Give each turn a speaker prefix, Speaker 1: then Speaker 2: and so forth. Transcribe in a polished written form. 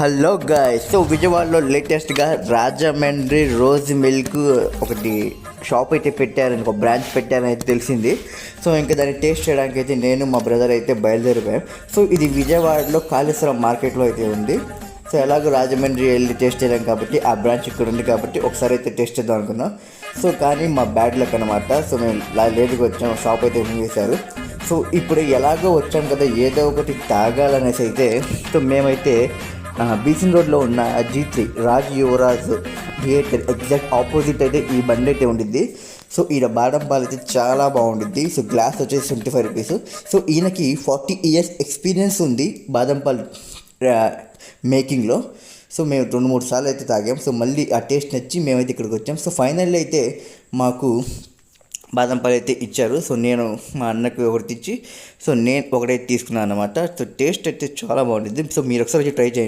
Speaker 1: Hello guys, so విజయవాడలో లేటెస్ట్గా Rajahmundry rose milk ఒకటి షాప్ అయితే పెట్టారని, ఒక బ్రాంచ్ పెట్టారని అయితే తెలిసింది. సో ఇంకా దాన్ని టేస్ట్ చేయడానికి అయితే నేను మా బ్రదర్ అయితే బయలుదేరిపోయాం. సో ఇది విజయవాడలో కాళేశ్వరం మార్కెట్లో అయితే ఉంది. సో ఎలాగో రాజమండ్రి వెళ్ళి టేస్ట్ చేయలేం కాబట్టి ఆ బ్రాంచ్ ఇక్కడ ఉంది కాబట్టి ఒకసారి అయితే టేస్ట్ చేద్దాం అనుకున్నాం. సో కానీ మా బ్యాడ్ లక్ అనమాట. సో మేము లేట్గా వచ్చాం, షాప్ అయితే మూసేశారు. సో ఇప్పుడు ఎలాగో వచ్చాం కదా, ఏదో ఒకటి తాగాలనేసి అయితే సో మేమైతే బీసన్ రోడ్లో ఉన్న G3 Raj Yuvraj theatre exact opposite అయితే ఈ బండి అయితే ఉండిద్ది. సో ఈయన బాదం పాలు అయితే చాలా బాగుండిద్ది. సో గ్లాస్ వచ్చేసి 25 రూపీస్. సో ఈయనకి 40 years ఎక్స్పీరియన్స్ ఉంది బాదం పాలు మేకింగ్లో. సో మేము 2-3 సార్లు అయితే తాగాం. సో మళ్ళీ ఆ టేస్ట్ నచ్చి మేమైతే ఇక్కడికి వచ్చాం. సో ఫైనల్లీ అయితే మాకు బాదం పాలు అయితే ఇచ్చారు. సో నేను మా అన్నకు ఒకటి ఇచ్చి సో నేను ఒకటైతే తీసుకున్నాను అనమాట. సో టేస్ట్ అయితే చాలా బాగుంటుంది. సో మీరు ఒకసారి ట్రై చేయండి.